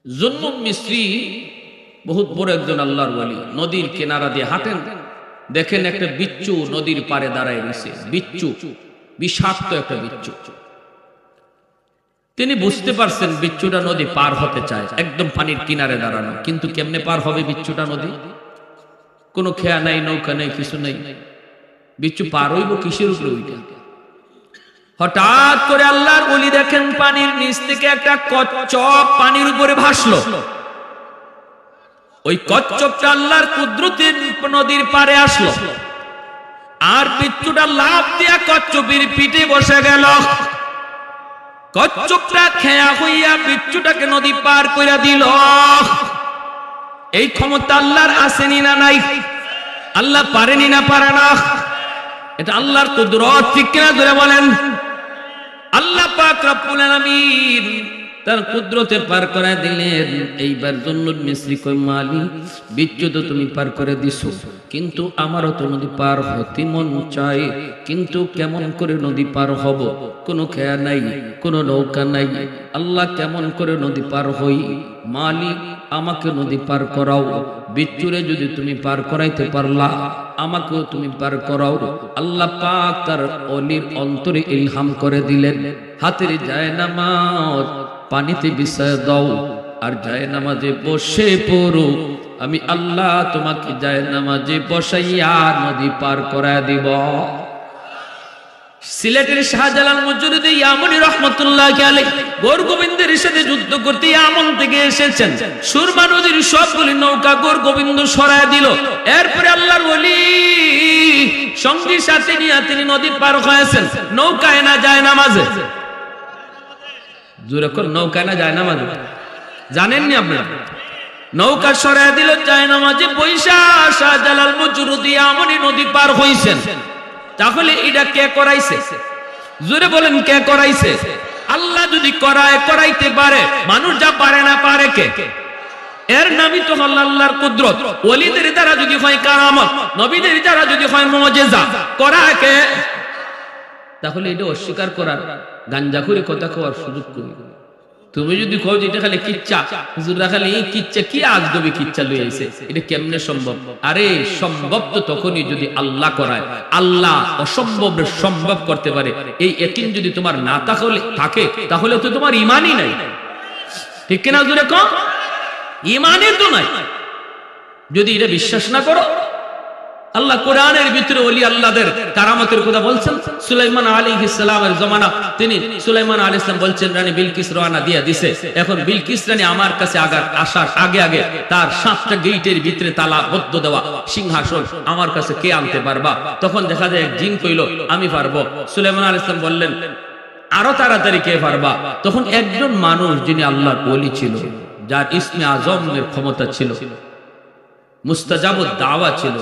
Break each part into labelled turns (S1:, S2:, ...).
S1: জুন্নুন মিসরি বহুত বড় একজন আল্লাহর ওয়ালি, নদীর কিনারা দিয়ে হাঁটেন, দেখেন একটা বিচ্ছু নদীর পাড়ে দাঁড়ায় রয়েছে। বিচ্ছু, বিষাক্ত একটা বিচ্ছু। তিনি বুঝতে পারছেন বিচ্ছুটা নদী পার হতে চায়, একদম পানির কিনারে দাঁড়ানো। কিন্তু কেমনে পার হবে বিচ্ছুটা নদী? কোনো খেয়া নাই, নৌকা নেই, কিছু নেই। বিচ্ছু পার হইব কিসের উপরে? ওইটা হঠাৎ করে আল্লাহর ওলি দেখেন পানির নিচ থেকে একটা কচ্ছপ পানির উপরে ভাসলো। ওই কচ্ছপটা আল্লাহর কুদরতের নদীর পারে আসলো, আর বিচ্ছুটা লাফ দিয়া কচ্ছপের পিঠে বসে গেল। কচ্ছপটা খেয়া হইয়া বিচ্ছুটাকে নদী পার করে দিল। এই ক্ষমতা আল্লাহর আসেনি না নাই? আল্লাহ পারেনি না পারে না? এটা আল্লাহর কুদরত, ঠিক কিনা ধরে বলেন? আল্লাহ পাক রব্বুল আলামিন তার কুদরতে পার করে দিলেন। এইবার জুন্নুন মিসরি কই, মালিক বিচ্ছু তো তুমি পার করে দিছো, কিন্তু আমারও তো নদী পার হতে মন চায়, কিন্তু কেমন করে নদী পার হব? কোনো খেয়া নাই, কোনো নৌকা নাই। আল্লাহ কেমন করে নদী পার হই? মালিক আমাকে নদী পার করাও। বিচ্ছুরে যদি তুমি পার করাইতে পারলা, আমাকেও তুমি পার করাও। আল্লাহ পাক তার ওলির অন্তরে ইলহাম করে দিলেন, হাতের জায়নামাজ পানিতে বিছায় দাও, আর জায়নামাজে বসে পড়ো। আমি আল্লাহ তোমাকে জায়নামাজে বসাইয়া নদী পার করায় দিব। সিলেটের শাহজালাল মুজরিদি ইয়ামনি রহমাতুল্লাহি আলাইহি গোর গোবিন্দের সাথে যুদ্ধ করতে ইয়ামন থেকে এসেছেন। সুরমা নদীর সবগুলি নৌকা গোর গোবিন্দ সরায় দিল। এরপরে আল্লাহর ওলি সঙ্গী সাথে নিয়ে তিনি নদী পার হয়েছেন। নৌকায় না যায় নামাজে? জোরে করে, নৌকায় না যায় নামাজে? জানেননি আপনারা? নৌকা সরায় দিল, যায় নামাজে বৈশা শাহজালাল মুজরিদি ইয়ামনি নদী পার হইছেন। তাহলে এটা কে করাইছে? জোরে বলেন, কে করাইছে? আল্লাহ যদি করাইতে পারে, মানুষ যা পারে না পারে কে? এর নামই তো আল্লাহর কুদরত। ওলিদের দ্বারা যদি হয় কারামত, নবীদের দ্বারা যদি হয় মুজিজা, করায় কে? তাহলে এটা অস্বীকার করার, গাঞ্জাখুরি কথা কওয়ার সুযোগ কই? তুমি যদি কও যে এটা খালি কিচ্ছা, হুজুররা খালি এই কিচ্ছা, কি আজগবি কিচ্ছা লই আইছে, এটা কেমনে সম্ভব? আরে সম্ভব তো তখনই যদি আল্লাহ করায়। আল্লাহ অসম্ভবের সম্ভব করতে পারে, এই ইয়াকিন যদি তোমার না থাকে, তাহলে তো তোমার ঈমানই নাই। ঠিক কিনা জোরে কও? ঈমানই তো নাই। যদি এটা বিশ্বাস না করো, আল্লাহ কোরআনের ভিতরে ওলি আল্লাহদের কারামতের কথা বলছেন। সুলাইমান আলাইহিস সালামের জমানা, তিনি সুলাইমান আলাইহিস সালাম বলছেন, রানী বিলকিস রওনা দিয়ে দিছে। এখন বিলকিস রানী আমার কাছে আসার আগে আগে তার 7টা গেটের ভিতরে তালা বদ্ধ দেওয়া সিংহাসন আমার কাছে কে আনতে পারবা? তখন দেখা যায় এক জিন কইল, আমি পারবো। সুলাইমান আলাইহিস সালাম বললেন, আরো তাড়াতাড়ি কে পারবা? তখন একজন মানুষ, যিনি আল্লাহর ওলি ছিল, যার ইসমে আজমের ক্ষমতা ছিল, মুস্তাজাবুদ দাওয়া ছিল,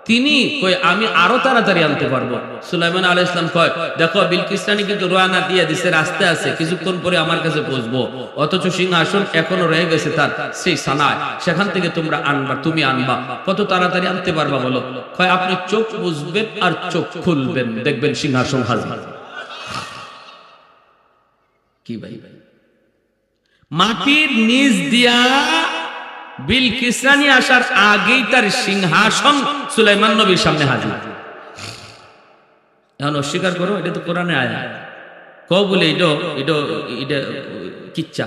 S1: তিনি কই আমি আরো তাড়াতাড়ি আনতে পারবো। সুলাইমান আলাইহিস সালাম কয়, দেখো বিলকিস রানী কিন্তু রওনা দিয়ে দিছে, রাস্তা আছে, কিছুক্ষণ পরে আমার কাছে পৌঁছবো, অথচ সিংহাসন এখনো রয়ে গেছে তার সেই সানায়, সেখান থেকে তোমরা আনবা, তুমি আনবা। কত তাড়াতাড়ি আনতে পারবা বলো? কয় আপনি চোখ বুঝবেন আর চোখ খুলবেন, দেখবেন সিংহাসন হাজির। কি ভাই, মাটির নিচ দিয়া বিলকিস রানী আসার আগেই তার সিংহাসন সুলাইমান নবীর সামনে হাজির। এখন অস্বীকার করো, এটা তো কোরআনে আয়াত। কও বলে এটা কিচ্ছা,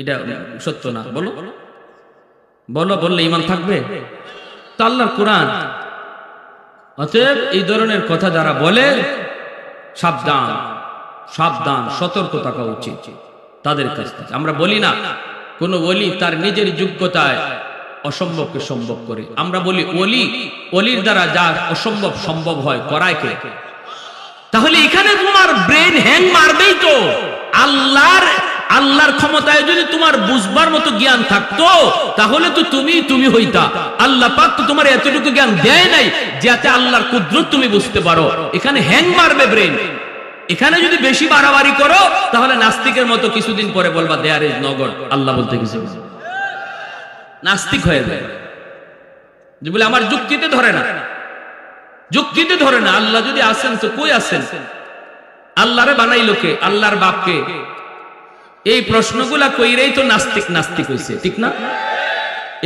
S1: এটা সত্য না, বলো বলো, বললে ঈমান থাকবে তো? আল্লাহর কোরআন। অতএব এই ধরনের কথা যারা বলে, সাবধান সাবধান, সতর্ক থাকা উচিত তাদের কাছ থেকে। আমরা বলি না কোন ওলি তার নিজের যোগ্যতায় অসম্ভবকে সম্ভব করে, আমরা বলি ওলির দ্বারা যা অসম্ভব সম্ভব হয়, করায় কে? তাহলে এখানে তোমার ব্রেন হ্যাং মারবেই তো। আল্লাহর ক্ষমতায় যদি তোমার বুঝবার মতো জ্ঞান থাকতো, তাহলে তো তুমি হইতা। আল্লাহ পাক তো তোমার এতটুকু জ্ঞান দেয় নাই যাতে আল্লাহর কুদরত তুমি বুঝতে পারো। এখানে হ্যাং মারবে ব্রেন। এখানে যদি বেশি বাড়াবাড়ি করো, তাহলে নাস্তিকের মতো কিছুদিন পরে বলবা দেয়ার ইজ নো গড, আল্লাহ বলতে কিছু, নাস্তিক হয়ে যায়। যে বলে আমার যুক্তিতে ধরে না, যুক্তিতে ধরে না। আল্লাহ যদি আসেন তো কই আছেন? আল্লাহরে বানাইলো কে? আল্লাহর বাপকে এই প্রশ্নগুলা কইরেই তো নাস্তিক নাস্তিক হয়েছে, ঠিক না?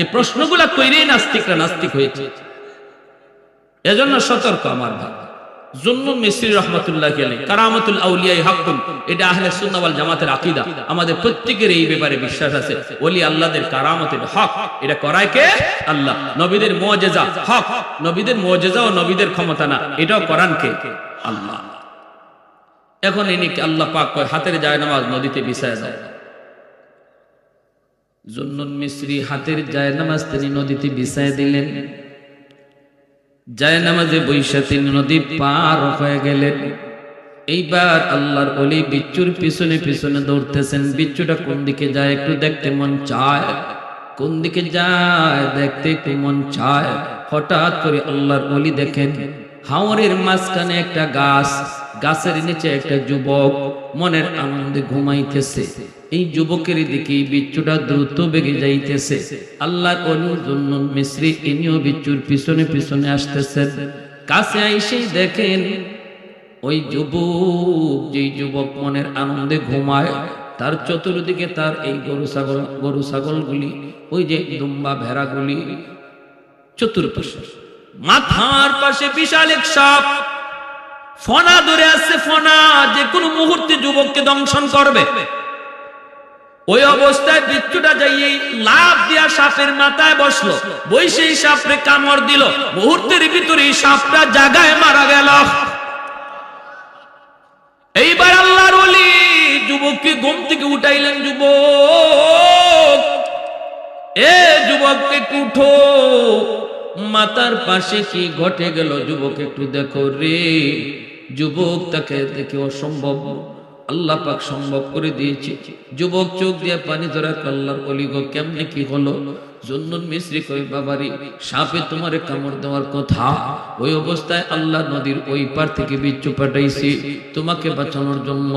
S1: এই প্রশ্নগুলা কইরেই নাস্তিকরা নাস্তিক হয়েছে। এজন্য সতর্ক আমার ভাই। জুন্নুন মিসরি রাহমাতুল্লাহ আলাইহি কারামাতুল আউলিয়া হাক্কুন, এটা আহলে সুন্নাহ ওয়াল জামাতের আকীদা। আমাদের প্রত্যেকের এই ব্যাপারে বিশ্বাস আছে, ওলি আল্লাহদের কারামতের হক। এটা করায় কে? আল্লাহ। নবীদের মুজিজা হক, নবীদের মুজিজা ও নবীদের ক্ষমতা না, এটাও করান কে? আল্লাহ। এখন ইনি আল্লাহ পাক কয় হাতের জায়নামাজ নদীতে বিছায় দাও। জুন্নুন মিসরি হাতের জায়নামাজ তিনি নদীতে বিছায় দিলেন। জায়নামাজে বৈশা তিনি নদী পার হয়ে গেলেন। এইবার আল্লাহর ওলি বিচ্ছুর পিছনে পিছনে দৌড়তেছেন। বিচ্ছুটা কোন দিকে যায় একটু দেখতে মন চায়, কোন দিকে যায় দেখতে একটু মন চায়। হঠাৎ করে আল্লাহর ওলি দেখেন হাওরের মাঝখানে একটা গাছ, গাছের নিচে একটা যুবক মনের আনন্দে ঘুমাইতেছে। এই যুবকের দিকে বিচ্ছুটা দ্রুত বেগে যাইতেছে। আল্লাহর ওলি জুন্নুন মিসরি ইনিও বিচ্ছুর পিছনে পিছনে আসতেছেন। কাছে আইসেই দেখেন ওই যুবক, যেই যুবক মনের আনন্দে ঘুমায়, তার চতুর্দিকে তার এই গরু ছাগলগুলি, ওই যে দুম্বা ভেড়াগুলি চতুর্পাশে। মাথার পাশে বিশাল এক সাপ ফনা ধরে আছে, ফনা যে কোনো মুহূর্তে যুবককে দংশন করবে। ওই অবস্থায় বিচ্ছুটা যাইয়ে লাফ দিয়া সাপের মাথায় বসলো, বৈশেই সাপরে কামড় দিল। মুহূর্তের ভিতরে সাপটা জায়গায় মারা গেল। এইবার আল্লাহর ওলি যুবককে ঘুম থেকে উঠাইলেন। যুবক, এ যুবক একটু উঠো, মাতার পাশে কি ঘটে গেল যুবক একটু দেখো রে। যুবক তাকে দেখে অসম্ভব আল্লাহ পাক সম্ভব করে দিয়েছে। যুবক চোখ দিয়ে পানি ধরা, আল্লাহর ওলি গো কেমনে কি হলো? জুন্নুন মিসরি কই বাবারি সাপে তোমারে কামড় দেওয়ার কথা, ওই অবস্থায় আল্লাহ নদীর ওই পার থেকে বিচ্ছু পাঠাইছি তোমাকে বাঁচানোর জন্য।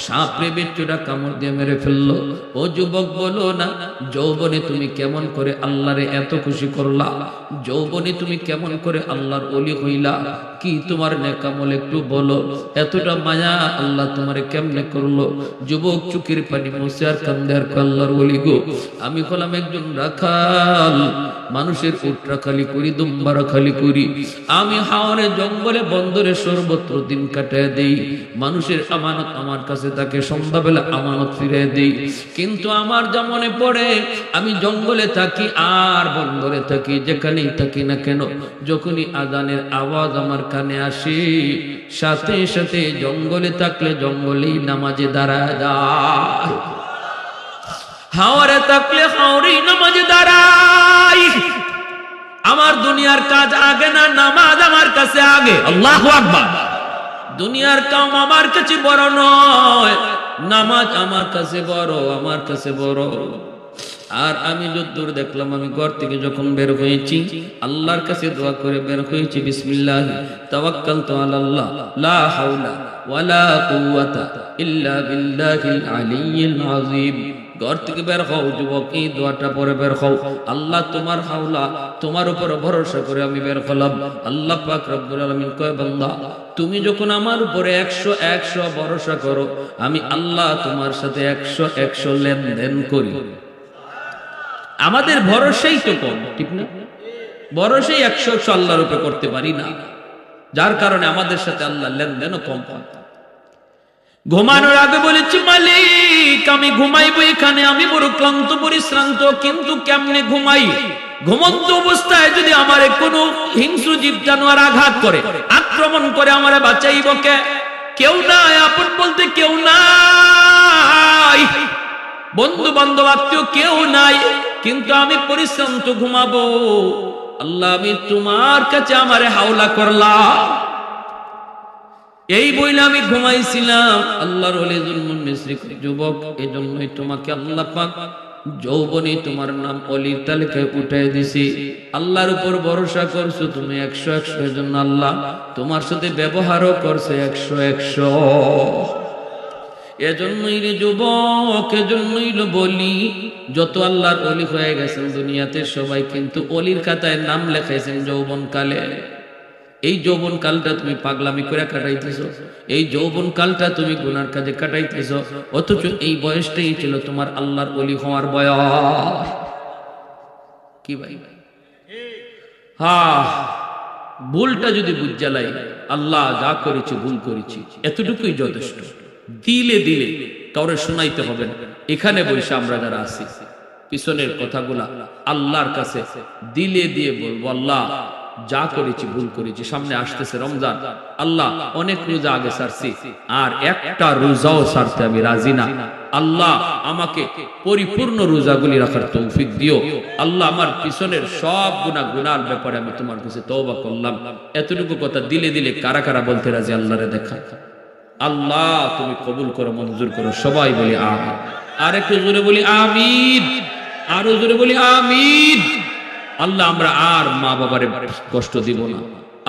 S1: সাপরে বিচ্ছুটা কামড় দিয়ে মেরে ফেললো। ও যুবক বলো না, যৌবনে তুমি কেমন করে আল্লাহরে এত খুশি করলা? যৌবনে তুমি কেমন করে আল্লাহর ওলি হইলা? কি তোমার নেকামল একটু বলো। এতটা মায়া আল্লাহ তোমারে কেমনে করলো? যুবক চুকির পানি মুছে আর কান্দে আর আল্লাহর ওলি গো, আমি হলাম একজন রাখাল, মানুষের উট রাখালি করি, দুম্বা রাখালি করি। আমি হাওরে জঙ্গলে বন্দরে সর্বত্র দিন কাটায় দেই। মানুষের আমানত আমার কাছে তাকে সন্ধ্যাবেলা আমানত ফিরে দেই। কিন্তু আমার যা মনে পড়ে, আমি জঙ্গলে থাকি আর বন্দরে থাকি, যেখানেই থাকি না কেন, যখনই আজানের আওয়াজ আমার কানে আসে, সাথে সাথে জঙ্গলে থাকলে জঙ্গলেই নামাজে দাঁড়ায় যায়, হাওরে থাকলে হাওরেই নামাজে দাঁড়াই। আমার দুনিয়ার কাজ আগে না, নামাজ আমার কাছে আগে। আল্লাহু আকবার। দুনিয়ার কাম আমার কাছে বড় নয়, নামাজ আমার কাছে বড়, আমার কাছে বড়। আর আমি যদ্দূর দেখলাম, আমি ঘর থেকে যখন বের হয়েছি আল্লাহর কাছে দোয়া করে বের হয়েছি, বিসমিল্লাহ তাওয়াক্কালতু আলাল্লাহ লা হাওলা ওয়ালা কুওয়াতা ইল্লা বিল্লাহিল আলিয়্যিল আযীম। ঘর থেকে বের হও যুবক, এই দোয়াটা পরে বের হও। আল্লাহ তোমার হাওলা, তোমার উপর ভরসা করে আমি বের হলাম। আল্লাহ পাক রব্বুল আলামিন কয়, বান্দা তুমি যখন আমার উপরে 100 ভরসা করো, আমি আল্লাহ তোমার সাথে 100 লেনদেন করি। আমাদের ভরসাই তো কম, ঠিক না? ভরসাই 100 আল্লাহর উপরে করতে পারি না, যার কারণে আমাদের সাথে আল্লাহ লেনদেনও কম হয়। ঘুমানোর আগে বলেছি, মালিক আমি ঘুমাইবো এখানে, আমি বড় ক্লান্ত পরিশ্রান্ত, কিন্তু কেমনে ঘুমাই? ঘুমন্ত অবস্থায় যদি আমারে কোনো হিংস্র জীব জানোয়ার আঘাত করে, আক্রমণ করে, আমারে বাঁচাইব কে? কেউ নাই, আপন বলতে কেউ নাই, বন্ধু বান্ধব আত্মীয় কেউ নাই, কিন্তু আমি পরিশ্রান্ত ঘুমাবো। আল্লাহ আমি তোমার কাছে আমারে হাওলা করলাম। এই বইলে আমি ঘুমাইছিলাম। আল্লাহর ওলি জুন্নুন মিসরি, যুবক এজন্যই তোমাকে আল্লাহ পাক যৌবনে তোমার নাম ওলির তালিকায় উঠাই দিছি। আল্লাহর উপর ভরসা করছো তুমি 100 এজন্য আল্লাহ তোমার সাথে ব্যবহারও করছে 100। এজন্যই রে যুবক, এজন্যই বলি, যত আল্লাহর ওলি হয়ে গেছেন দুনিয়াতে সবাই কিন্তু ওলির খাতায় নাম লেখাইছেন যৌবন কালে। এই যৌবন কালটা তুমি পাগলামি করে কাটাইতেছ, এই যৌবন কালটা তুমি গুনার কাজে কাটাইতেছ, অথচ এই বয়সটাই ছিল তোমার আল্লাহর ওলি হওয়ার বয়স। কি ভাই? হ্যাঁ, ভুলটা যদি বুঝালাই, আল্লাহ যা করেছি ভুল করেছি, এতটুকুই যথেষ্ট। দিলে দিলে কাউরে শোনাইতে হবে না। এখানে বসে আমরা যারা আছি, পিছনের কথাগুলা আল্লাহর কাছে দিলে দিয়ে বলবো, আল্লাহ যা করেছি ভুল করেছি। সামনে আসতেছে রমজান, আল্লাহ অনেক রোজা আগে ছাড়ছি, আর একটা রোজাও ছাড়তে আমি রাজি না। আল্লাহ আমাকে পরিপূর্ণ রোজাগুলি রাখার তৌফিক দিও। আল্লাহ আমার পিছনের সব গুনার ব্যাপারে আমি তোমার কাছে তওবা করলাম। এতটুকু কথা দিলে দিলে কারা কারা বলতে রাজি? আল্লাহরে দেখা। আল্লাহ তুমি কবুল করো, মঞ্জুর করো। সবাই বলি আমিন। আর একটু জোরে বলি আমিন, আরো জোরে বলি আমিন। আল্লাহ আমরা আর মা বাবারে কষ্ট দিব না,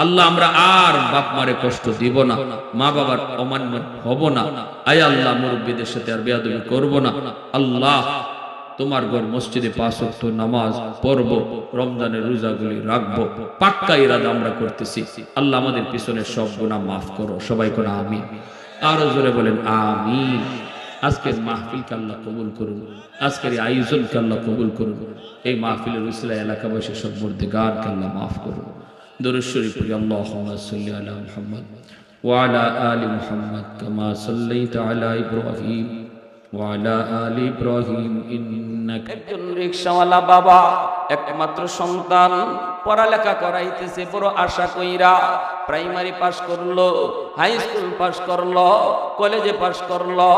S1: আল্লাহ আমরা আর বাপ মারে কষ্ট দিব না, মা বাবার অমান্য হব না। আয় আল্লাহ মুরব্বীদের সাথে আর বেয়াদবি করব না। আল্লাহ তোমার ঘর মসজিদে 5 ওয়াক্ত নামাজ পড়ব, রমজানের রোজাগুলি রাখবো, পাক্কা ইরাদা আমরা করতেছি। আল্লাহ আমাদের পিছনের সব গুনাহ মাফ করো। সবাই কোন আমিন। আরো জোরে বলেন আমিন। আজকের মাহফিলকে আল্লাহ কবুল করুন, আজকের এই আয়োজনকে আল্লাহ কবুল করুন। এই মাহফিলের উসিলায় এলাকাবাসী সব মুর্দেগারকে আল্লাহ মাফ করুন। দরুদ শরীফ পড়ি। আল্লাহুম্মা সাল্লি আলা মুহাম্মদ ওয়া আলা আলি মুহাম্মদ কামা সাল্লাইতা আলা ইব্রাহিম ওয়া আলা আলি ইব্রাহিম ইন্নাকা।
S2: একজন রিকশাওয়ালা বাবা, একমাত্র সন্তান, পড়ালেখা করাইতেছে বড় আশা কইরা। প্রাইমারি পাশ করলো, হাই স্কুল পাশ করলো, কলেজে পাশ করলো,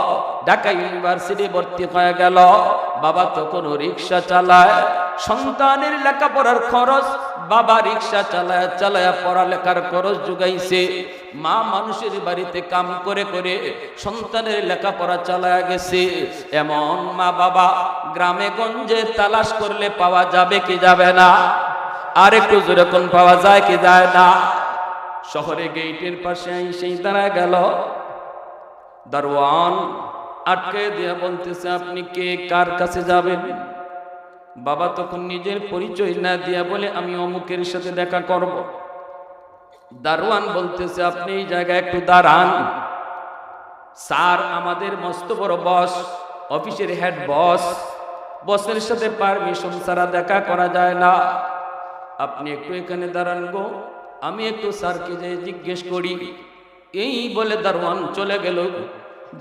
S2: ঢাকা ইউনিভার্সিটি ভর্তি হয়ে গেল। বাবা তখন রিকশা চালায়, সন্তানের লেখাপড়ার খরচ বাবা রিকশা চালায় চালায় পড়ালেখার খরচ জোগাইছে। মা মানুষের বাড়িতে কাম করে করে সন্তানের লেখাপড়া চালায় গেছে। এমন মা বাবা গ্রামে গঞ্জে তালাশ করলে পাওয়া যাবে কি যাবে না? আর একটু জোরে কোন পাওয়া যায় কি যায় না? শহরে গেটের পাশে সেই দাঁড়ায় গেল, দারোয়ান আটকে দিয়া বলতেছে, আপনি কে, কার কাছে যাবেন? বাবা তখন নিজের পরিচয় না দিয়া বলে, আমি অমুকের সাথে দেখা করব। দারোয়ান বলতেছে, আপনি এই জায়গায় একটু দাঁড়ান, স্যার আমাদের মস্ত বড় বস, অফিসের হেড বস, বসের সাথে পারমিশন ছাড়া দেখা করা যায় না, আপনি একটু এখানে দাঁড়ান গো, আমি একটু স্যারকে যে জিজ্ঞেস করি। এই বলে দারোয়ান চলে গেল।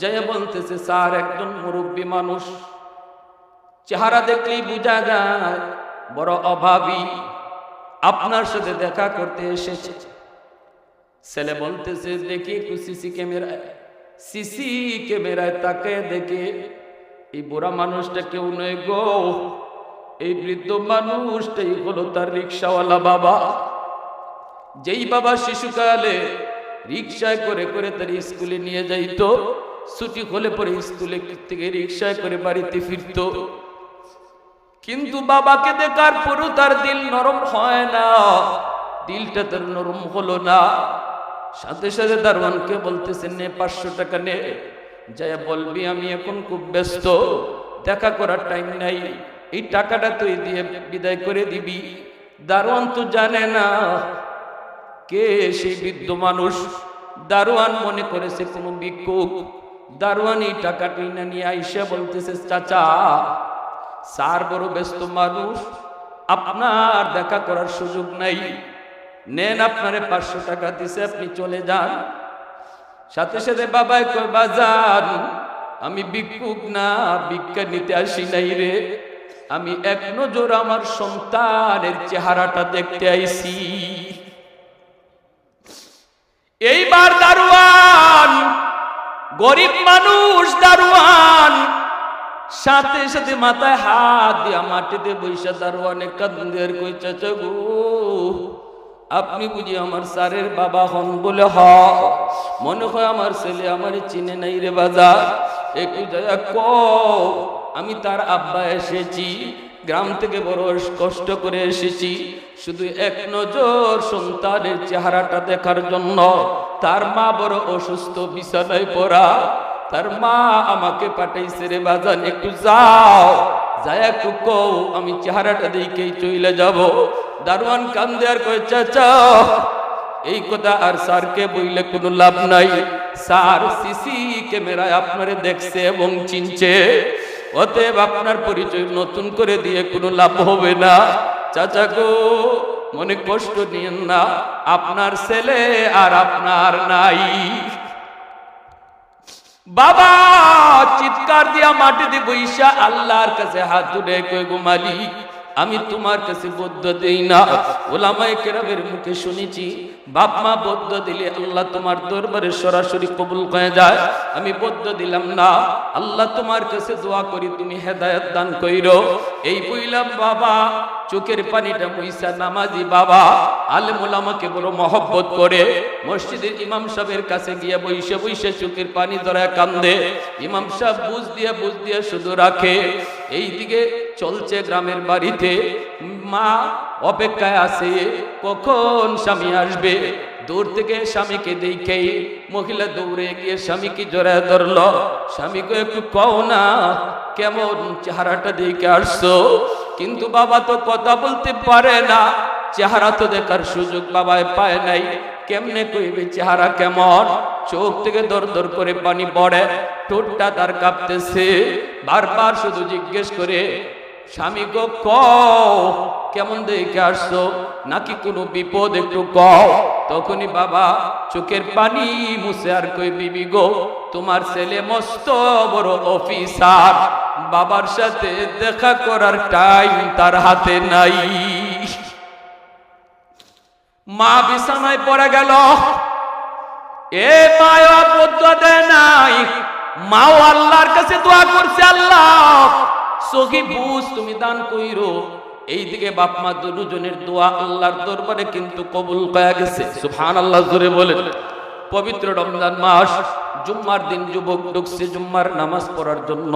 S2: জয় বলতেছে, স্যার একজন মুরব্বী মানুষ, চেহারা দেখলেই বোঝা যায় বড় অভাবী, আপনার সাথে দেখা করতে এসেছে। ছেলে বলতেছে, দেখি একটু সিসি ক্যামেরায় তাকে দেখে, এই বুড়া মানুষটা কেউ নয় গো, এই বৃদ্ধ মানুষটাই হলো তার রিকশাওয়ালা বাবা। যেই বাবা শিশুকালে রিকশায় করে করে তার স্কুলে নিয়ে যাইতো, ছুটি হলে পরে স্কুলে থেকে রিকশায় করে বাড়িতে ফিরতো। কিন্তু বাবাকে দেখার পরও তার দিল নরম হয় না, দিলটা তার নরম হলো না। সাথে সাথে দারোয়ানকে বলতেছেন, নে 500 টাকা নে, যাই বলবি আমি এখন খুব ব্যস্ত, দেখা করার টাইম নাই, এই টাকাটা তুই দিয়ে বিদায় করে দিবি। দারোয়ান তো জানে না কে সেই বৃদ্ধ মানুষ। দারোয়ান মনে করেছে কোনো ভিক্ষুক। দারোয়ান এই টাকাটা না নিয়ে আইসা বলতেছে, চাচা স্যার বড় ব্যস্ত মানুষ, আপনার দেখা করার সুযোগ নাই, নেন আপনারে 500 টাকা দিছে, আপনি চলে যান। সাথে সাথে বাবাই কয়, বাজান আমি ভিক্ষুক না, ভিক্ষা নিতে আসি নাই রে, আমি এক নজর আমার সন্তানের চেহারাটা দেখতে আইছি। এইবার দারোয়ান, গরিব মানুষ দারোয়ান, সাথে সাথে মাথায় হাত দিয়া মাটিতে বৈশা দারোয়ানে কান্দের কই, চাচা গো আপনি বুঝি আমার স্যারের বাবা হন? বলে হ, মনে হয় আমার ছেলে আমার চিনে নাই রে বাজার, একটু দয়া কও, আমি তার আব্বা এসেছি, গ্রাম থেকে বড় কষ্ট করে এসেছি, শুধু এক নজর সন্তানের চেহারাটা দেখার জন্য। তার মা বড় অসুস্থ, বিছানায় পড়া, তার মা আমাকে পাঠাইছে রে বাজান, একটু যাও, যায় একটু কও, আমি চেহারাটা দেখেই চলে যাব। দারোয়ান কান্দে আর কয়, চাচা এই কথা আর স্যারকে বইলে কোনো লাভ নাই। স্যার সিসি ক্যামেরায় আপনারে দেখছে এবং চিনছে, অতএব আপনার পরিচয় নতুন করে দিয়ে কোনো লাভ হবে না। চাচা গো, মনে কষ্ট নিয়েন না, আপনার ছেলে আর আপনার নাই। বাবা চিৎকার দিয়া মাটিতে বইসা আল্লাহর কাছে হাত তুলে কই, গো মালিক, আমি তোমার কাছে বদ্ধ দেই না। ওলামায়ে কেরামের মুখে শুনেছি, বাপ মা বদ্ধ দিলে আল্লাহ তোমার দরবারে সরাসরি কবুল হয়ে যায়। আমি বদ্ধ দিলাম না, আল্লাহ তোমার কাছে দোয়া করি তুমি হেদায়েত দান কইরো। এই বইলাম বাবা চোখের পানিটা মুইসা নামাজি বাবা আলেম ওলামাকে বড় মহব্বত করে মসজিদের ইমাম সাহেবের কাছে গিয়ে বইসে বইসে চোখের পানি ধরায় কান্দে। ইমাম সাহেব বুঝ দিয়ে শুধু রাখে। এইদিকে চলছে গ্রামের বাড়িতে, মা অপেক্ষায় আছে কখন স্বামী আসবে। দূর থেকে স্বামীকে দেখে মহিলা দৌড়ে গিয়ে স্বামীকে জড়ায় ধরল। স্বামীকে একটু কও না, কেমন চেহারাটা দেখে আসছো? কিন্তু বাবা তো কথা বলতে পারে না, চেহারা তো দেখার সুযোগ বাবায় পায় নাই। কেমনে কইবে চেহারা কেমন? চোখ থেকে দর দর করে পানি পড়ে, ঠোঁটটা তার কাঁপতেছে। বারবার শুধু জিজ্ঞেস করে, স্বামী গো কও কেমন দেখে আসছো, নাকি কোনো বিপদ একটু কও। তখনই বাবা চোখের পানি মুছে আর কই, বিবি গো তোমার ছেলে মস্ত বড় অফিসার, বাবার সাথে দেখা করার টাইম তার হাতে নাই। মা বিছানায় পড়ে গেল। এ মায়া বদ্ধ দেয় নাই, মাও আল্লাহর কাছে দোয়া করছে, আল্লাহ সহি বুঝ তুমি দান কইরো। এইদিকে বাপ মা দুজনের দোয়া আল্লাহর দরবারে কিন্তু কবুল হয়ে গেছে। সুবহানাল্লাহ জোরে বলেন। পবিত্র রমজান মাস, জুম্মার দিন যুবক ঢুকছে জুম্মার নামাজ পড়ার জন্য।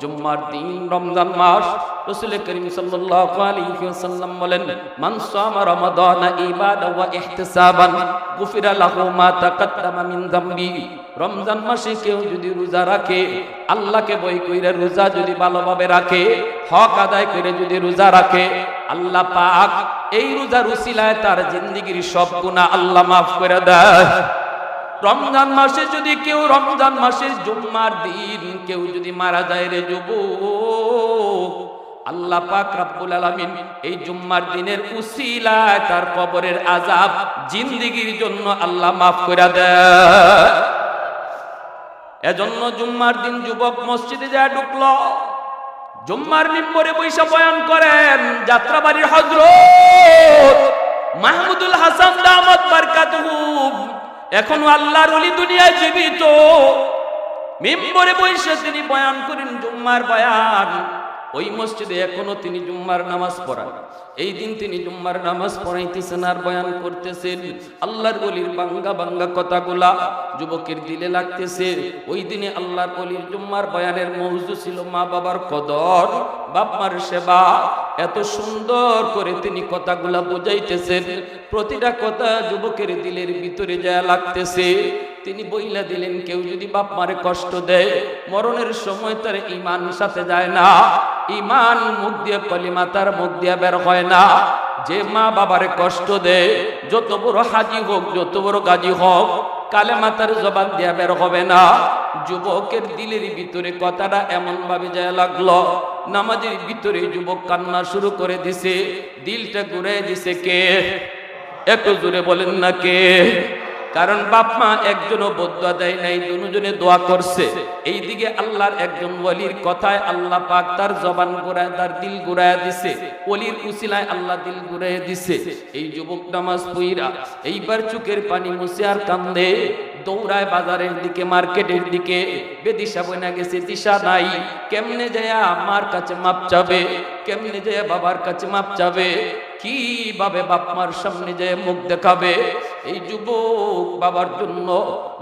S2: জুম্মার দিন রমজান মাস, রাসূল করিম সাল্লাল্লাহু আলাইহি ওয়াসাল্লাম বলেন, মান সামা রমাদানা ইবাদা ওয়া ইহতিসাবান গুফিরা লাহু মা তাকাদ্দামা মিন যামবি। রমজান মাসে কেউ যদি রোজা রাখে, আল্লাহকে ভয় কইরা রোজা যদি ভালোভাবে রাখে, হক আদায় করে যদি রোজা রাখে, আল্লাহ পাক এই রোজার উসিলায় তার জিন্দেগীর সব গুনাহ আল্লাহ মাফ করে দেয়। রমজান মাসে যদি কেউ, রমজান মাসে জুম্মার দিন কেউ যদি মারা যায় রে যুবক, আল্লাহ পাক রব্বুল আলামিন এই জুম্মার দিনের উসিলায় তার কবরের আযাব জিন্দেগীর জন্য আল্লাহ মাফ করে দেয়। এজন্য জুম্মার দিন যুবক মসজিদে যায় ঢুকলো, জুম্মার মিম্বরে বৈশা বয়ান করেন যাত্রাবাড়ির হযরত মাহমুদুল হাসান দামাত বারকাতুহু, এখনো আল্লাহর ওলি দুনিয়ায় জীবিত। মিম্বরে বসে তিনি বয়ান করেন জুম্মার বয়ান। ওই মসজিদে এখনো তিনি জুম্মার নামাজ পড়ান। এই দিন তিনি জুম্মার নামাজ পড়াইতেছেন আর বয়ান করতেছেন। আল্লাহর ওলির বাঙ্গা বাঙ্গা কথাগুলা যুবকের দিলে লাগতেছে। ওই দিনে আল্লাহর ওলির জুম্মার বয়ানের মৌজু ছিল মা বাবার কদর, বাপ মার সেবা। এত সুন্দর করে তিনি কথাগুলা বুঝাইতেছেন, প্রতিটা কথা যুবকের দিলের ভিতরে যা লাগতেছে। তিনি বইলা দিলেন, কেউ যদি বাপ মারে কষ্ট দেয়, মরণের সময় তার ঈমান সাথে যায় না। ঈমান মুখ দিয়ে, কলিমা তার মুখ দিয়ে বের হয় না। যে মা বাবারে কষ্ট দেয়, যত বড় হাজি হোক, যত বড় গাজী হোক, কালেমা তার জবান দিয়া বের হবে না। যুবকের দিলের ভিতরে কথাটা এমন ভাবে যায় লাগলো, নামাজের ভিতরে যুবক কান্না শুরু করে দিছে। দিলটা ঘুরে দিছে কে? একটু জোরে বলেন না কে? কারণ বাপ মা একজনও বদুয়া দেয় নাই, দুজনে দোয়া করছে। এইদিকে আল্লাহর একজন ওলির কথায় আল্লাহ পাক তার জবান ঘুরায়, তার দিল ঘুরায় দিছে। ওলির উসিলায় আল্লাহ দিল ঘুরায় দিছে। এই যুবক নামাজ পড়া এইবার চোখের পানি মুছে আর কান্দে, দৌড়ায় বাজারের দিকে, মার্কেটের দিকে। বেদিশা বইনা গেছে, দিশা নাই। কেমনে যায় আমার কাছে মাপ চাবে, কেমনে যায় বাবার কাছে মাপ চাবে, কিভাবে বাপ মার সামনে যায় মুখ দেখাবে। এই যুবক বাবার জন্য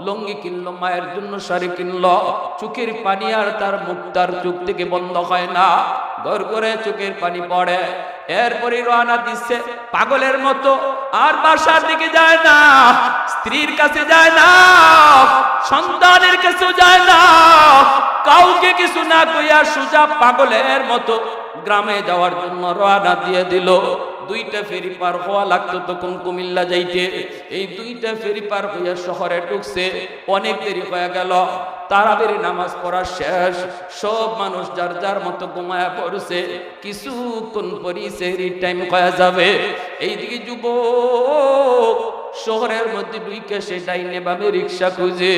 S2: লঙ্গি কিনলো, মায়ের জন্য শাড়ি কিনলো। চোখের পানি আর তার মুখ, তার চোখ থেকে বন্ধ হয় না, ঘর করে চোখের পানি পড়ে। এরপরে রওনা দিচ্ছে পাগলের মতো, আর বাসার দিকে যায় না, স্ত্রীর কাছে যায় না, সন্তানের কাছেও যায় না, কাউকে কিছু না কইয়া সোজা পাগলের মতো গ্রামে যাওয়ার জন্য রওনা দিয়ে দিল। 2টা ফেরি পার হওয়া লাগতো তখন কুমিল্লা যাইতে। এই 2টা ফেরি পার হইয়া শহরে ঢুকছে, অনেক দেরি হয়ে গেল। তারাবির নামাজ পড়া শেষ, সব মানুষ যার যার মতো ঘুমায়া পড়ছে। কিছুক্ষণ পরই সেহরির টাইম হয়ে যাবে। এইদিকে যুবক শহরের মধ্যে ঢুকে সে ডাইনে বামে রিক্সা খুঁজে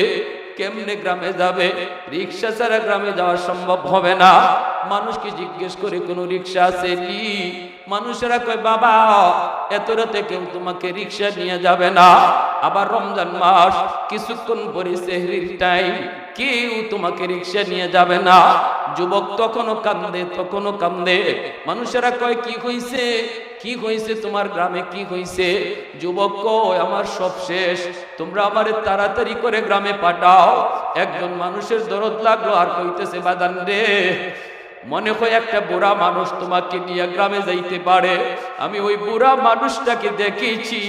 S2: কেমনে গ্রামে যাবে। রিক্সা ছাড়া গ্রামে যাওয়া সম্ভব হবে না। মানুষকে জিজ্ঞেস করে কোনো রিক্সা আছে নি? মানুষেরা কয় বাবা এত রাতে কেউ তোমাকে রিক্সা নিয়ে যাবে না। আবার রমজান মাস, কিছুক্ষণ পরে সেহরির টাইম, কেউ তোমাকে রিক্সা নিয়ে যাবে না। যুবক তখনও কান্দে, তখনও কান্দে। মানুষেরা কয় কি হইছে, কি হইছে তোমার গ্রামে, কি হইছে? যুবক কয় আমার সব শেষ, তোমরা আমারে তাড়াতাড়ি করে গ্রামে পাঠাও। একজন মানুষের দরদ লাগলো আর কইতেছে বাদান রে, মনে হয় একটা বুড়া মানুষ তোমাকে নিয়ে গ্রামে যাইতে পারে। আমি ওই বুড়া মানুষটাকে দেখেছি,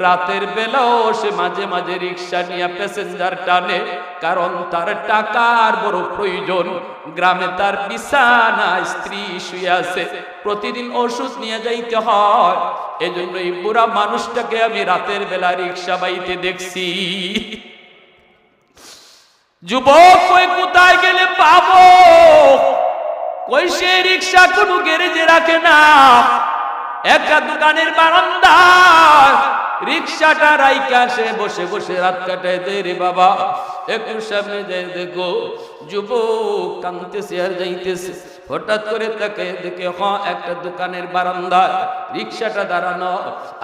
S2: রাতের বেলাও সে মাঝে মাঝে রিক্সা নিয়ে প্যাসেঞ্জার টানে, কারণ তার টাকার বড় প্রয়োজন। গ্রামে তার বিছানা স্ত্রী শুয়ে আছে, প্রতিদিন ওষুধ নিয়ে যাইতে হয়। এজন্য এই বুড়া মানুষটাকে আমি রাতের বেলা রিক্সা বাইতে দেখছি। যুবক কই কোথায় গেলে পাবো? কই সে রিক্সা কোনো গ্যারেজে রাখে না, একটা দোকানের বারান্দায় রিক্সাটা রাইকা সে বসে বসে রাত কাটায় দে রে বাবা। একটু সামনে যাই দেখো, যুবক কাঁদতেছে আর যাইতেছে। হঠাৎ করে তাকে দেখে একটা দোকানের বারান্দায় রিক্সাটা দাঁড়ানো,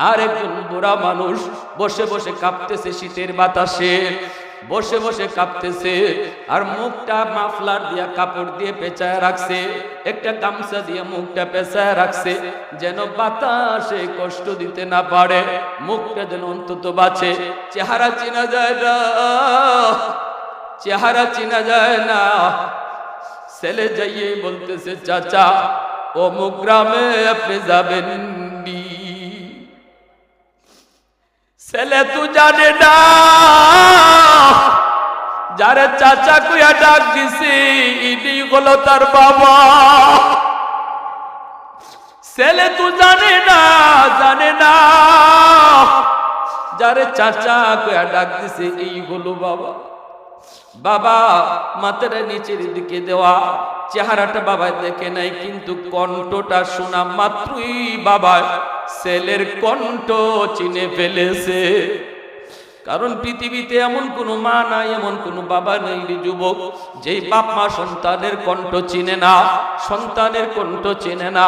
S2: আর একজন বুড়া মানুষ বসে বসে কাঁপতেছে শীতের বাতাসে, বসে বসে কাঁপতেছে। আর মুখটা মাফলার দিয়া কাপড় দিয়ে পেঁচায় রাখছে, একটা গামছা দিয়ে মুখটা পেঁচায় রাখছে, যেন বাতাসে কষ্ট দিতে না পারে, মুখটা যেন অন্তত বাঁচে। চেহারা চেনা যায় না, চেহারা চেনা যায় না। ছেলে যাইয়ে বলতেছে চাচা অমুক গ্রামে আপনি যাবেন নি? ছেলে তো জানে না, যারে চাচা কইয়া ডাক দিছে ইনি হলো তার বাবা। ছেলে তো জানে না, জানে না যারে চাচা কইয়া ডাক দিছে এই হলো বাবা। বাবা মাথাটা নিচের দিকে দেওয়া, চেহারাটা বাবা দেখে নাই, কিন্তু কণ্ঠটা শোনা মাত্রই বাবা ছেলের কণ্ঠ চিনে ফেলেছে। কারণ পৃথিবীতে এমন কোনো মা নাই, এমন কোনো বাবা নেই রে যুবক, যেই বাপ মা সন্তানের কণ্ঠ চিনে না, সন্তানের কণ্ঠ চিনে না।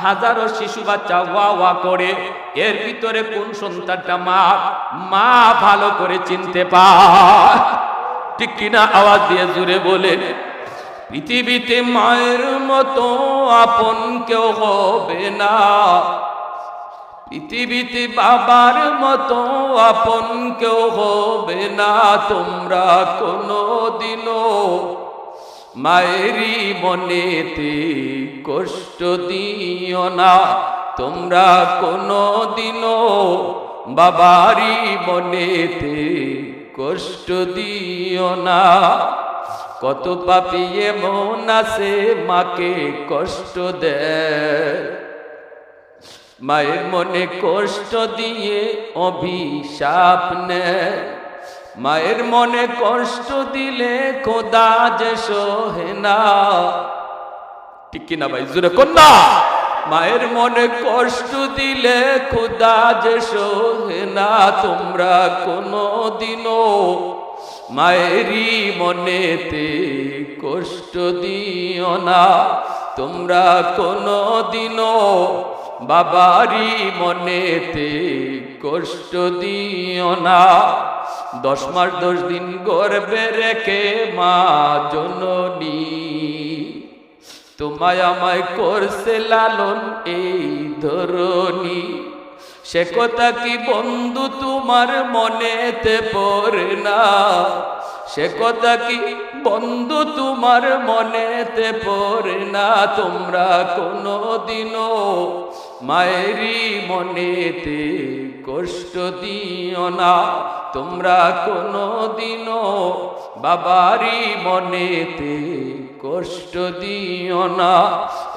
S2: হাজারো শিশু বাচ্চা ওয়া ওয়া করে, এর ভিতরে কোন সন্তানটা মা ভালো করে চিনতে পায়? ঠিক কিনা? আওয়াজ দিয়ে জুড়ে বলেন। পৃথিবীতে মায়ের মতো আপন কেউ হবে না, পৃথিবীতে বাবার মতো আপন কেউ হবে না। তোমরা কোনোদিনও মায়েরই মনেতে কষ্ট দিও না, তোমরা কোনোদিনও বাবারই মনেতে কষ্ট দিও না। কত পাপী এমন আছে মাকে কষ্ট দেয়, মায়ের মনে কষ্ট দিয়ে অভিশাপ নেয়। মায়ের মনে কষ্ট দিলে খোদা যে সহে না। ঠিক কিনা ভাই? জোরে কন্যা। মায়ের মনে কষ্ট দিলে খোদা যে সহে না। তোমরা কোনোদিনও মায়েরই মনেতে কষ্ট দিও না, তোমরা কোনোদিনও বাবারই মনেতে কষ্ট দিও না। 10 মাস 10 দিন গর্ভে রেখে মা জননী তোমায় আমায় করছে লালন এই ধরনী। সে কথা কি বন্ধু তোমার মনেতে পড়ে না? সে কথা কি বন্ধু তোমার মনেতে পড়ে না? তোমরা কোনোদিনও মায়েরই মনেতে কষ্ট দিও না, তোমরা কোনোদিনও বাবারই মনেতে কষ্ট দিও না।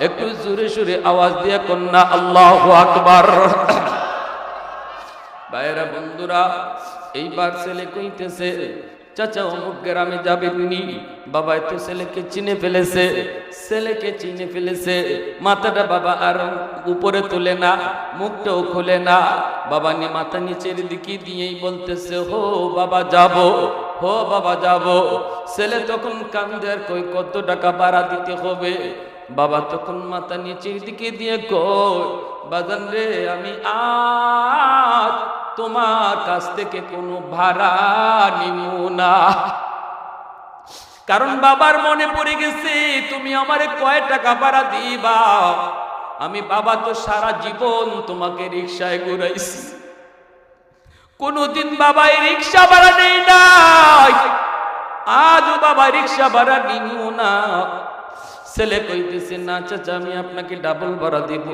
S2: একটু জোরে সুরে আওয়াজ দিয়ে কন্যা আল্লাহু আকবার। ভাইরা বন্ধুরা, এইবার ছেলে কইতেছে চাচা অমুক গ্রামে যাবেননি। বাবা তো ছেলেকে চিনে ফেলেছে, ছেলেকে চিনে ফেলেছে। মাথাটা বাবা আর উপরে তোলে না, মুখটাও খোলে না। বাবা নিয়ে মাথা নিচের দিকে দিয়েই বলতেছে হো বাবা যাব, হো বাবা যাব। ছেলে তখন কান্দে আর কই কত টাকা ভাড়া দিতে হবে। বাবা তখন মাথা নিচের দিকে দিয়ে কই বাজান রে, আমি আজ তোমার কাছ থেকে কোনো ভাড়া নিব না। কারণ বাবার মনে পড়ে গেছে তুমি আমারে কয় টাকা ভাড়া দিবা। আমি বাবা তো সারা জীবন তোমাকে রিকশায় ঘুরাইছি, কোনদিন বাবা রিকশা ভাড়া নেই নাই, আজও বাবা রিকশা ভাড়া নিব না। ছেলে কইতেছে না চাচা আমি আপনাকে ডাবল ভাড়া দিব।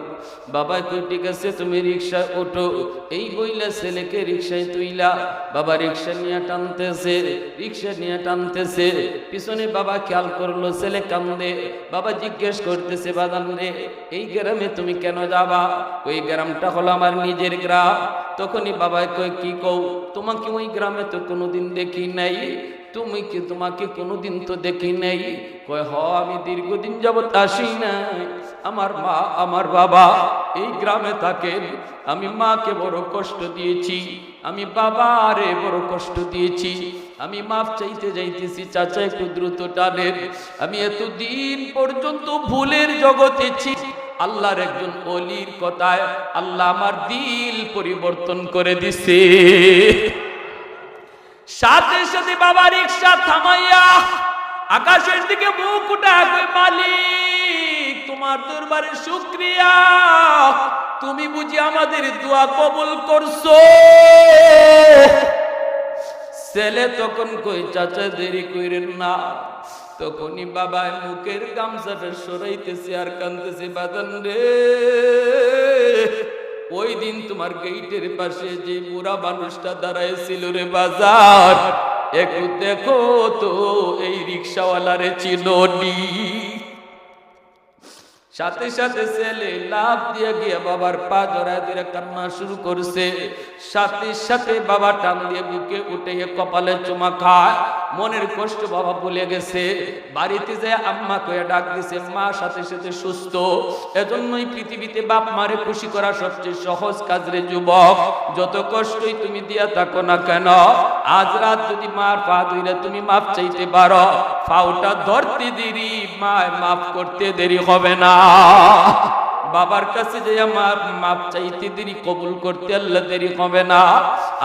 S2: বাবা কই ঠিক আছে তুমি রিকশায় ওঠো। এই বইলা ছেলেকে রিকশায় তুইলা বাবা রিকশা নিয়ে টানতেছে, রিকশা নিয়ে টানতেছে। পিছনে বাবা খেয়াল করলো ছেলে কান্দে। বাবা জিজ্ঞেস করতেছে বাদান রে, এই গ্রামে তুমি কেন যাবা? ওই গ্রামটা হলো আমার নিজের গ্রাম। তখনই বাবা কই কি কও, তোমাকে ওই গ্রামে তো কোনোদিন দেখি নাই, তুমি কি তোমাকে কোনোদিন তো দেখি নাই। কয় হ আমি দীর্ঘদিন যাবত আসি নাই। আমার মা আমার বাবা এই গ্রামে থাকেন। আমি মাকে বড় কষ্ট দিয়েছি, আমি বাবারে বড় কষ্ট দিয়েছি। আমি মাফ চাইতে যাইতেছি চাচা একটু দ্রুত টানেন। আমি এতদিন পর্যন্ত ভুলের জগতে ছি। আল্লাহর একজন ওলির কথায় আল্লাহ আমার দিল পরিবর্তন করে দিছে। সাথে সাথে বাবা রিকশা থামাইয়া আকাশের দিকে মুখ উঠায় কই মালিক তোমার দরবারে শুকরিয়া, তুমি বুঝি আমাদের দোয়া কবুল করছো। ছেলে তখন কই চাচা দেরি কইরেন না। তখনই বাবা মুখের গামছাটা সরাইতেছে আর কাঁদতেছে বাদান রে, ওই দিন তোমার গেটের পাশে যে বুড়া মানুষটা দাঁড়াইছিল রে বাজার, একটু দেখো তো এই রিক্সাওয়ালারে চিনোনি। সাথে সাথে ছেলে লাফ দিয়ে গিয়ে বাবার পা জড়ায় দিয়ে কান্না শুরু করছে। সাথে সাথে বাবা টান দিয়ে বুকে উঠে কপালে চুমা খায়। মনের কষ্ট বাবা ভুলে গেছে। বাড়িতে যায় আম্মা কয়ে ডাক দিছে, মা সাথে সাথে সুস্থ। এজন্যই পৃথিবীতে বাপ মারে খুশি করা সবচেয়ে সহজ কাজ রে যুবক। যত কষ্টই তুমি দিয়া থাকো না কেন, আজ রাত যদি মার পা ধইরা তুমি মাফ চাইতে পারো, পাওটা ধরতে দেরি মায় মাফ করতে দেরি হবে না। বাবার কাছে যে আমার মাপ চাইতে দেরি, কবুল করতে আল্লাহ দেরি হবে না।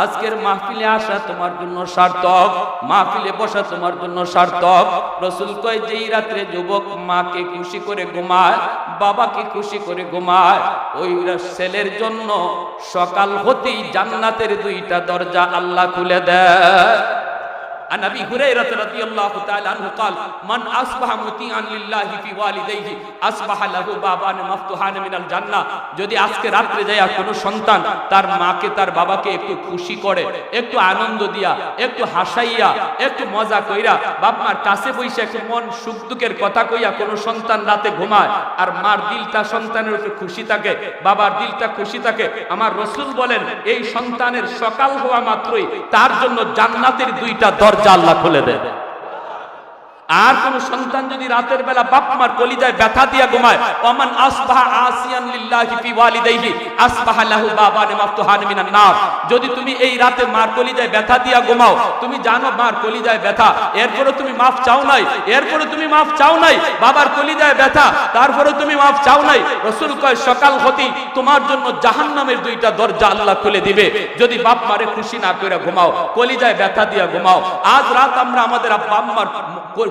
S2: আজকের মাহফিলে আসা তোমার জন্য সার্থক, মাহফিলে বসা তোমার জন্য সার্থক। রাসূল কয় যেই রাত্রে যুবক মাকে খুশি করে ঘুমায়, বাবাকে খুশি করে ঘুমায়, ওই ছেলের জন্য সকাল হতেই জান্নাতের দুইটা দরজা আল্লাহ খুলে দেয়। عن ابي هريره رضي الله تعالى عنه قال من اصبح مطيعا لله في والديه اصبح له بابان مفتوحان من الجنه। যদি আজকে রাতে যায় কোন সন্তান তার মাকে তার বাবাকে একটু খুশি করে, একটু আনন্দ দিয়া, একটু হাসাইয়া, একটু মজা কইরা, বাপ মার কাছে বইসা একটু মন সুখ দুঃখের কথা কইয়া কোন সন্তান রাতে ঘুমায়, আর মার দিলটা সন্তানের উপর খুশি থাকে, বাবার দিলটা খুশি থাকে, আমার রাসূল বলেন এই সন্তানের সকাল হওয়া মাত্রই তার জন্য জান্নাতের দুইটা দরজা আল্লাহ খুলে দেয়। আর কোন সন্তান যদি রাতের বেলা বাপ মার কলিজায় ব্যথা দিয়া ঘুমায়, ওমান আসবাহা আসিয়ান লিল্লাহি ফি ওয়ালিদাইহি আসবাহা লাহু বাবান মাফতুহান মিনান নার। যদি তুমি এই রাতে মার কলিজায় ব্যথা দিয়া ঘুমাও, তুমি জানো মার কলিজায় ব্যথা, এরপরে তুমি মাফ চাও নাই, এরপরে তুমি মাফ চাও নাই, বাবার কলিজায় ব্যথা, তারপরে তুমি মাফ চাও নাই, রাসূল কয় সকাল হতেই তোমার জন্য জাহান্নামের দুইটা দরজা আল্লাহ খুলে দিবে। যদি বাপ মারে খুশি না করে ঘুমাও, কলিজায় ব্যথা দিয়া ঘুমাও। আজ রাত আমরা আমাদের আব্বা আম্মার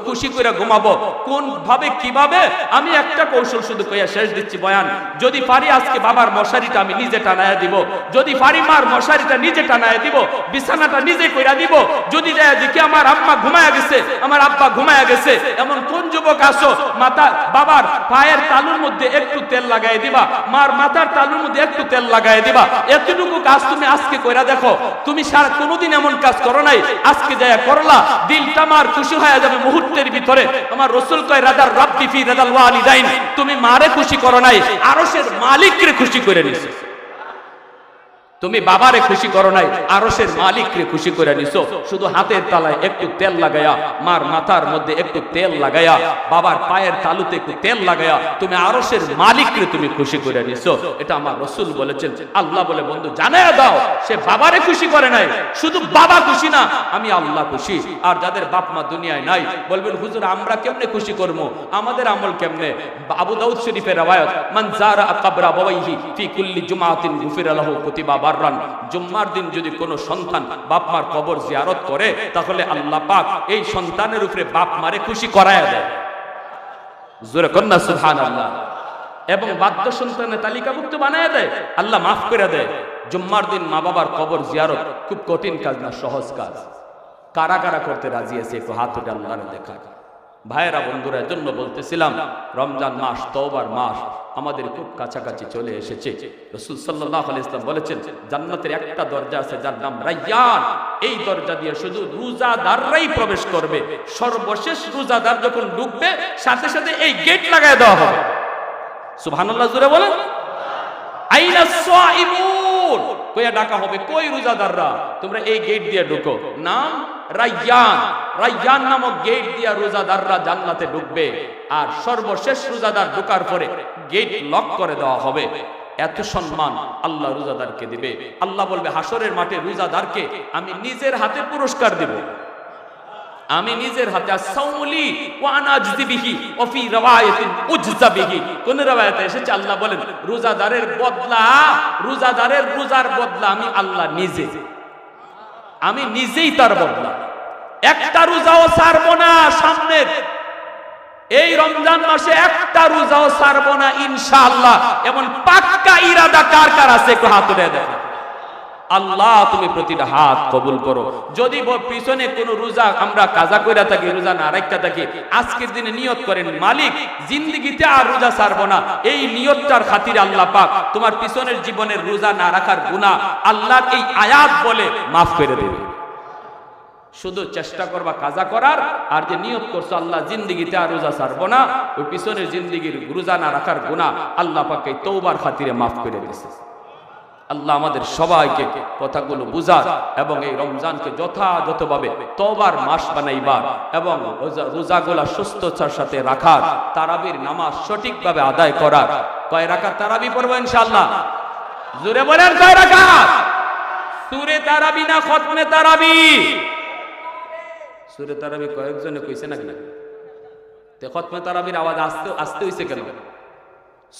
S2: খুশি করে ঘুমাবো কোন ভাবে, কিভাবে? আমি একটা কৌশল শুধু কইয়া শেষ দিচ্ছি বয়ান। যদি পারি আজকে বাবার মশারিটা আমি নিজে টানায়া দিব, যদি পারি মার মশারিটা নিজে টানায়া দিব, বিছানাটা নিজে কইরা দিব। যদি যায় দেখি আমার আম্মা ঘুমায়া গেছে, আমার আব্বা ঘুমায়া গেছে, এমন কোন যুবক আসো মাথা বাবার পায়ের তালুর মধ্যে একটু তেল লাগাই দিবা, মার মাথার তালুর মধ্যে একটু তেল লাগাই দিবা। এতটুকু কাজ তুমি আজকে কইরা দেখো। তুমি সারা কোনোদিন এমন কাজ করো নাই, আজকে যায় করলা, দিলটা মার খুশি হয়ে যাবে। মুহূর্তের ভিতরে আমার রাসূল কয় রাদার রাব্বি ফি রাদাল ওয়ালিদাইন, তুমি মারে খুশি করো নাই, আরশের মালিককে খুশি করে নিছো। তুমি বাবারে খুশি করো নাই, আরশের মালিককে খুশি করে নিছো। শুধু হাতের তালায় একটু তেল লাগায়া, মার মাথার মধ্যে একটু তেল লাগায়া, বাবার পায়ের তালুতে একটু তেল লাগায়া তুমি আরশের মালিককে তুমি খুশি করে নিছো। এটা আমার রাসূল বলেছেন। আল্লাহ বলে বন্ধু জানায়া দাও, সে বাবারে খুশি করে নাই, শুধু বাবা খুশি না, আমি আল্লাহ খুশি। আর যাদের বাপ মা দুনিয়ায় নাই বলবেন হুজুর আমরা কেমনে খুশি করব, আমাদের আমল কেমনে? আবু দাউদ শরীফের রওয়ায়াত, মান যারা কবরা বাবাইহি ফি কুল্লি জুমাতিন গুফিরা লাহু কুতিবা বাররান। জুম্মার দিন যদি কোনো সন্তান বাপ মার কবর জিয়ারত করে, তাহলে আল্লাহ পাক এই সন্তানের উপরে বাপ মারে খুশি করায়া দেয়। জোরে কন্না সুবহানাল্লাহ। এবং বাধ্য সন্তানের তালিকাভুক্ত বানায়া দেয়, আল্লাহ মাফ করে দেয়। জুম্মার দিন মা বাবার কবর জিয়ারত খুব কঠিন কাজ না, সহজ কাজ। কারা কারা করতে রাজি আছে একটু হাত উঠে আল্লাহরে দেখা। ভাইয়েরা বন্ধুরা, এজন্য বলতেছিলাম রমজান মাস, তওবার মাস আমাদের খুব কাছাকাছি চলে এসেছে। রাসূল সাল্লাল্লাহু আলাইহি ওয়াসাল্লাম বলেছেন জান্নাতের একটা দরজা আছে যার নাম রায়্যান। এই দরজা দিয়ে শুধু রোজাদাররাই প্রবেশ করবে। সর্বশেষ রোজাদার যখন ঢুকবে সাথে সাথে এই গেট লাগায় দেওয়া হবে। সুবহানাল্লাহ জোরে বলেন। আইনা সাইমুন কইয়া ডাকা হবে, কই রোজাদাররা, তোমরা এই গেট দিয়ে ঢুকো। নাম রায়্যান। রায়্যান নামক গেট দিয়া রোজাদাররা জান্নাতে ঢুকবে। আর সর্বশেষ রোজাদার ঢোকার পরে গেট লক করে দেওয়া হবে। এত সম্মান আল্লাহ রোজাদারকে দিবে। আল্লাহ বলবে হাসরের মাঠে রোজাদারকে আমি নিজের হাতে পুরস্কার দেব, আমি নিজের হাতে। আসাউলি ওয়া আনা আজজি বিহি ওয়া ফি রাওয়ায়াতিন উজজা বিহি। কোন রাওয়ায়াতে এসেছে আল্লাহ বলেন রোজাদারের বদলা, রোজাদারের রোজার বদলা আমি আল্লাহ নিজে, আমি নিজেই তার বদলা। একটা রোজাও ছাড়বো না সামনে, এই রমজান মাসে একটা রোজাও ছাড়বো না ইনশাআল্লাহ। এমন পাক্কা ইরাদা কার কার আছে একটু হাত তুলে দেখো। আল্লাহ তুমি প্রতিটা হাত কবুল করো। যদি পিছনে কোনো রোজা আমরা কাজা কইরা থাকি, রোজা না রাখা থাকি, আজকের দিনে নিয়ত করেন মালিক জিন্দেগিতে আর রোজা ছাড়বো না। এই নিয়তটার খাতিরে আল্লাহ পাক তোমার পিছনের জীবনের রোজা না রাখার গুনাহ আল্লাহর এই আয়াত বলে মাফ করে দেবে। শুধু চেষ্টা করবা কাজা করার, আর যে নিয়ত করছো আল্লাহ জিন্দেগিতে আর রোজা ছাড়বো না, ওই পিছনের জিন্দেগির রোজা না রাখার গুনাহ আল্লাহ পাক এই তওবার খাতিরে মাফ করে দিয়েছে। আল্লাহ আমাদের সবাইকে কথাগুলো বুঝার এবং এই রমজানকে যথাযথভাবে তওবার মাস বানাইবার এবং রোজাগুলা সুস্থতার সাথে রাখার, তারাবির নামাজ সঠিকভাবে আদায় করার। কয় রাকাত তারাবি পড়বো ইনশাআল্লাহ? জোরে বলেন কয় রাকাত? সূরে তারাবি না খতমে তারাবি? সূরে তারাবি কয়েকজনে কইছে নাকি? তে খতমে তারাবির আওয়াজ আস্তে আস্তে হইছে কেন?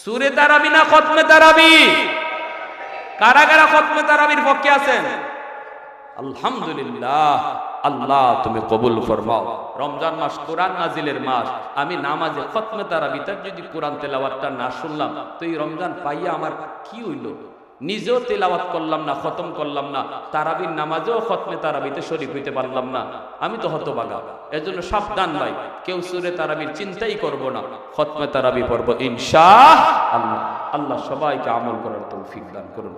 S2: সূরে তারাবি না খতমে তারাবি? কারা কারা খতমে তারাবির পক্ষে আছেন? আলহামদুলিল্লাহ। আল্লাহ তুমি কবুল ফরমাও। রমজান মাস কোরআন নাজিলের মাস। আমি নামাজে খতমে তারাবিতে যদি কোরআন তেলাওয়াতটা না শুনলাম তো এই রমজান পাইয়া আমার কি হইল? নিজেও তেলাওয়াত করলাম না, খতম করলাম না, তারাবির নামাজেও খতমে তারাবিতে শরীক হইতে পারলাম না, আমি তো হতভাগা। এজন্য সাবধান ভাই, কেউ সূরে তারাবির চিন্তাই করব না, খতমে তারাবি পড়ব ইনশাআল্লাহ। আল্লাহ সবাইকে আমল করার তৌফিক দান করুন।